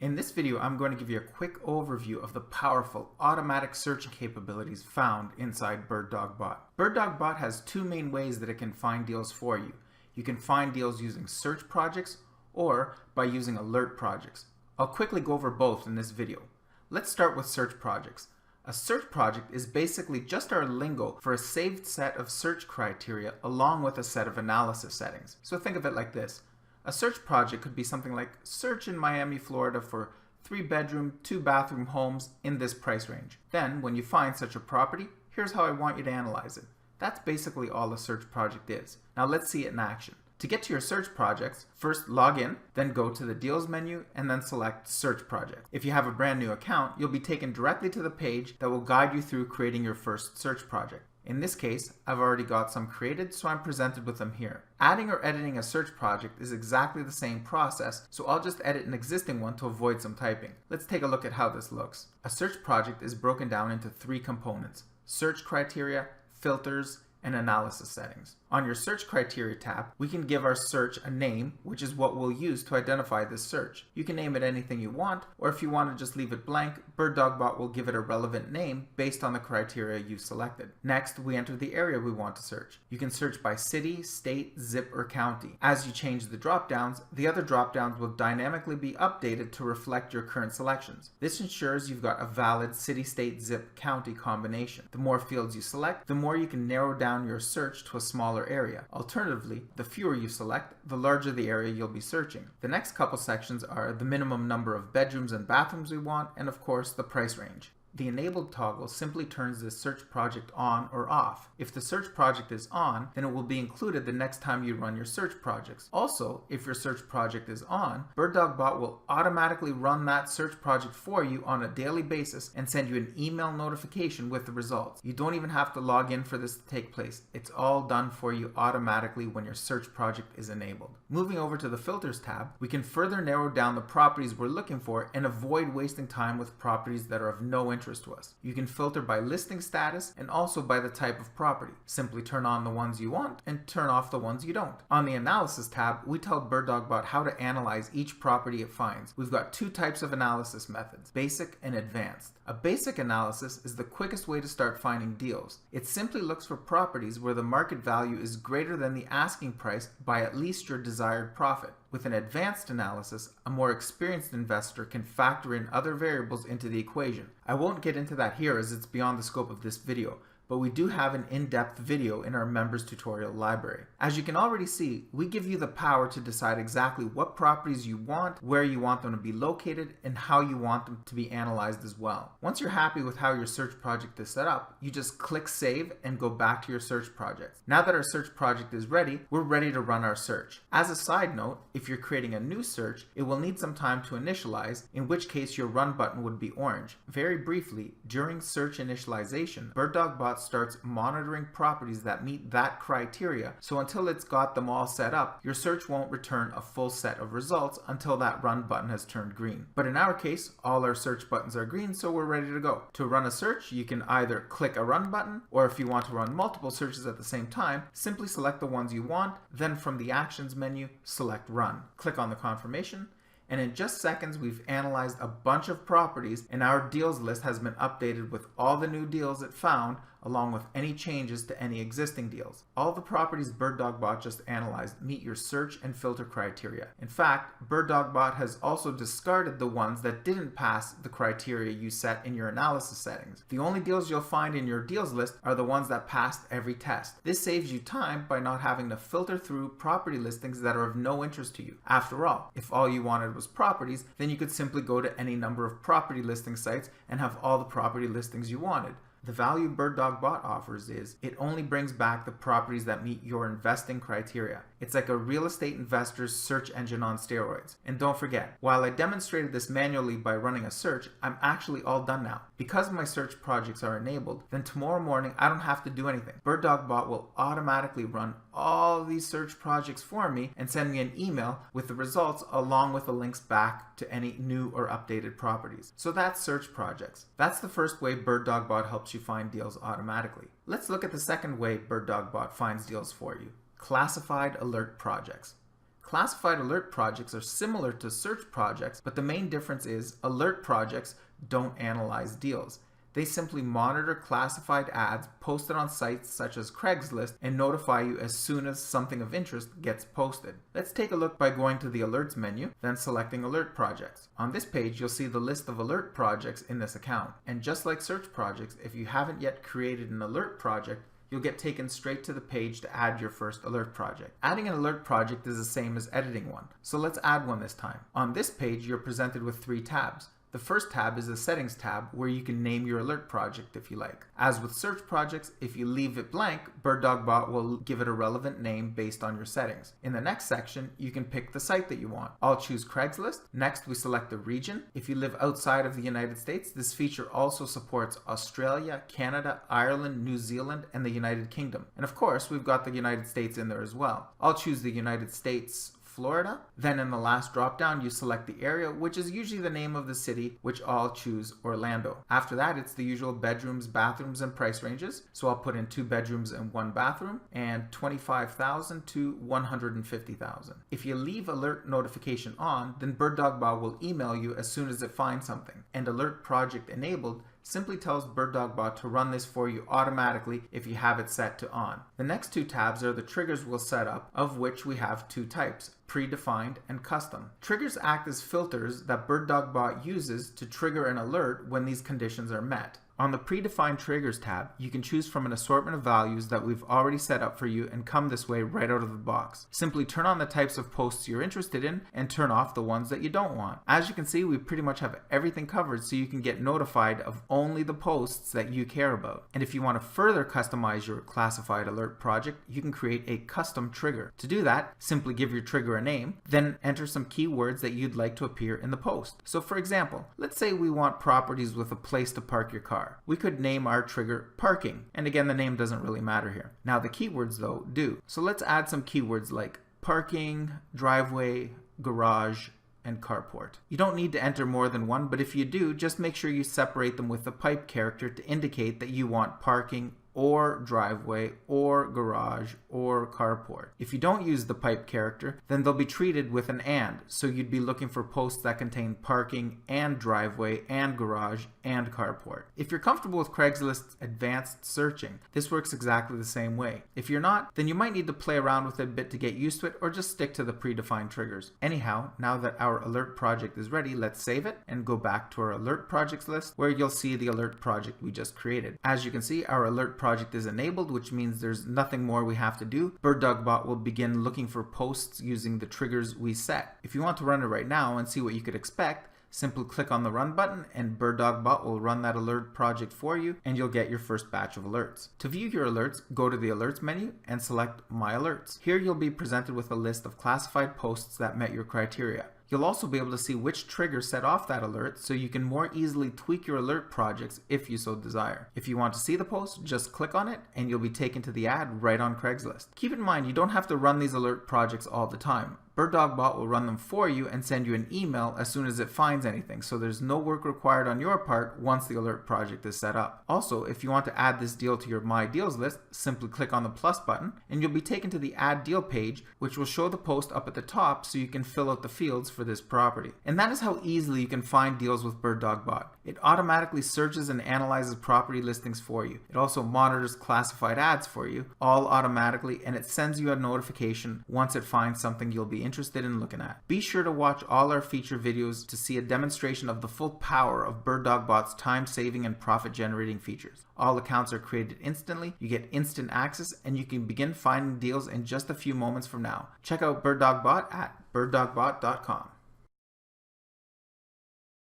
In this video, I'm going to give you a quick overview of the powerful automatic searching capabilities found inside BirdDogBot. BirdDogBot has two main ways that it can find deals for you. You can find deals using search projects or by using alert projects. I'll quickly go over both in this video. Let's start with search projects. A search project is basically just our lingo for a saved set of search criteria along with a set of analysis settings. So think of it like this. A search project could be something like search in Miami, Florida for 3-bedroom, 2-bathroom homes in this price range. Then, when you find such a property, here's how I want you to analyze it. That's basically all a search project is. Now let's see it in action. To get to your search projects, first log in, then go to the Deals menu, and then select Search Project. If you have a brand new account, you'll be taken directly to the page that will guide you through creating your first search project. In this case, I've already got some created, so I'm presented with them here. Adding or editing a search project is exactly the same process, so I'll just edit an existing one to avoid some typing. Let's take a look at how this looks. A search project is broken down into 3 components: search criteria, filters, and analysis settings. On your search criteria tab, we can give our search a name, which is what we'll use to identify this search. You can name it anything you want, or if you want to just leave it blank, BirdDogBot will give it a relevant name based on the criteria you selected. Next, we enter the area we want to search. You can search by city, state, zip, or county. As you change the drop-downs, the other drop-downs will dynamically be updated to reflect your current selections. This ensures you've got a valid city, state, zip, county combination. The more fields you select, the more you can narrow down your search to a smaller area. Alternatively, the fewer you select, the larger the area you'll be searching. The next couple sections are the minimum number of bedrooms and bathrooms we want, and of course the price range. The enabled toggle simply turns this search project on or off. If the search project is on, then it will be included the next time you run your search projects. Also, if your search project is on, BirdDogBot will automatically run that search project for you on a daily basis and send you an email notification with the results. You don't even have to log in for this to take place. It's all done for you automatically when your search project is enabled. Moving over to the Filters tab, we can further narrow down the properties we're looking for and avoid wasting time with properties that are of no interest to us. You can filter by listing status and also by the type of property. Simply turn on the ones you want and turn off the ones you don't. On the Analysis tab, we tell BirdDogBot how to analyze each property it finds. We've got 2 types of analysis methods: basic and advanced. A basic analysis is the quickest way to start finding deals. It simply looks for properties where the market value is greater than the asking price by at least your desired profit. With an advanced analysis, a more experienced investor can factor in other variables into the equation. I won't get into that here as it's beyond the scope of this video, but we do have an in-depth video in our members tutorial library. As you can already see, we give you the power to decide exactly what properties you want, where you want them to be located, and how you want them to be analyzed as well. Once you're happy with how your search project is set up, you just click Save and go back to your search project. Now that our search project is ready, we're ready to run our search. As a side note, if you're creating a new search, it will need some time to initialize, in which case your Run button would be orange. Very briefly, during search initialization, BirdDogBot starts monitoring properties that meet that criteria, so until it's got them all set up, your search won't return a full set of results until that Run button has turned green. But in our case, all our search buttons are green, so we're ready to go. To run a search, you can either click a Run button, or if you want to run multiple searches at the same time, simply select the ones you want, then from the Actions menu, select Run. Click on the confirmation, and in just seconds we've analyzed a bunch of properties and our deals list has been updated with all the new deals it found along with any changes to any existing deals. All the properties BirdDogBot just analyzed meet your search and filter criteria. In fact, BirdDogBot has also discarded the ones that didn't pass the criteria you set in your analysis settings. The only deals you'll find in your deals list are the ones that passed every test. This saves you time by not having to filter through property listings that are of no interest to you. After all, if all you wanted was properties, then you could simply go to any number of property listing sites and have all the property listings you wanted. The value BirdDogBot offers is it only brings back the properties that meet your investing criteria. It's like a real estate investor's search engine on steroids. And don't forget, while I demonstrated this manually by running a search, I'm actually all done now. Because my search projects are enabled, then tomorrow morning I don't have to do anything. BirdDogBot will automatically run all these search projects for me and send me an email with the results along with the links back to any new or updated properties. So that's search projects. That's the first way BirdDogBot helps you find deals automatically. Let's look at the second way BirdDogBot finds deals for you: classified alert projects. Classified alert projects are similar to search projects, but the main difference is alert projects don't analyze deals. They simply monitor classified ads posted on sites such as Craigslist and notify you as soon as something of interest gets posted. Let's take a look by going to the Alerts menu, then selecting Alert Projects. On this page, you'll see the list of alert projects in this account. And just like search projects, if you haven't yet created an alert project, you'll get taken straight to the page to add your first alert project. Adding an alert project is the same as editing one, so let's add one this time. On this page, you're presented with 3 tabs. The first tab is the Settings tab, where you can name your alert project if you like. As with search projects, if you leave it blank, BirdDogBot will give it a relevant name based on your settings. In the next section, you can pick the site that you want. I'll choose Craigslist. Next, we select the region. If you live outside of the United States, this feature also supports Australia, Canada, Ireland, New Zealand, and the United Kingdom. And of course, we've got the United States in there as well. I'll choose the United States, Florida. Then in the last drop down, you select the area, which is usually the name of the city, which I'll choose Orlando. After that, it's the usual bedrooms, bathrooms, and price ranges. So I'll put in 2 bedrooms and 1 bathroom, and $25,000 to $150,000. If you leave alert notification on, then BirdDogBot will email you as soon as it finds something. And alert project enabled simply tells BirdDogBot to run this for you automatically if you have it set to on. The next 2 tabs are the triggers we'll set up, of which we have 2 types: predefined and custom. Triggers act as filters that BirdDogBot uses to trigger an alert when these conditions are met. On the Predefined Triggers tab, you can choose from an assortment of values that we've already set up for you and come this way right out of the box. Simply turn on the types of posts you're interested in and turn off the ones that you don't want. As you can see, we pretty much have everything covered so you can get notified of only the posts that you care about. And if you want to further customize your classified alert project, you can create a custom trigger. To do that, simply give your trigger a name, then enter some keywords that you'd like to appear in the post. So for example, let's say we want properties with a place to park your car. We could name our trigger parking, and again, the name doesn't really matter here. Now the keywords though do. So let's add some keywords like parking, driveway, garage, and carport. You don't need to enter more than one, but if you do, just make sure you separate them with the pipe character to indicate that you want parking or driveway or garage or carport. If you don't use the pipe character, then they'll be treated with an and, so you'd be looking for posts that contain parking and driveway and garage and carport. If you're comfortable with Craigslist's advanced searching, this works exactly the same way. If you're not, then you might need to play around with it a bit to get used to it, or just stick to the predefined triggers. Anyhow, now that our alert project is ready, let's save it and go back to our alert projects list, where you'll see the alert project we just created. As you can see, our alert project is enabled, which means there's nothing more we have to do. BirdDogBot will begin looking for posts using the triggers we set. If you want to run it right now and see what you could expect, simply click on the run button and BirdDogBot will run that alert project for you, and you'll get your first batch of alerts. To view your alerts, go to the Alerts menu and select My Alerts. Here you'll be presented with a list of classified posts that met your criteria. You'll also be able to see which trigger set off that alert, so you can more easily tweak your alert projects if you so desire. If you want to see the post, just click on it and you'll be taken to the ad right on Craigslist. Keep in mind, you don't have to run these alert projects all the time. BirdDogBot will run them for you and send you an email as soon as it finds anything, so there's no work required on your part once the alert project is set up. Also, if you want to add this deal to your My Deals list, simply click on the plus button and you'll be taken to the Add Deal page, which will show the post up at the top so you can fill out the fields for this property. And that is how easily you can find deals with BirdDogBot. It automatically searches and analyzes property listings for you. It also monitors classified ads for you, all automatically, and it sends you a notification once it finds something you'll be interested in looking at. Be sure to watch all our feature videos to see a demonstration of the full power of BirdDogBot's time-saving and profit-generating features. All accounts are created instantly, you get instant access, and you can begin finding deals in just a few moments from now. Check out BirdDogBot at birddogbot.com.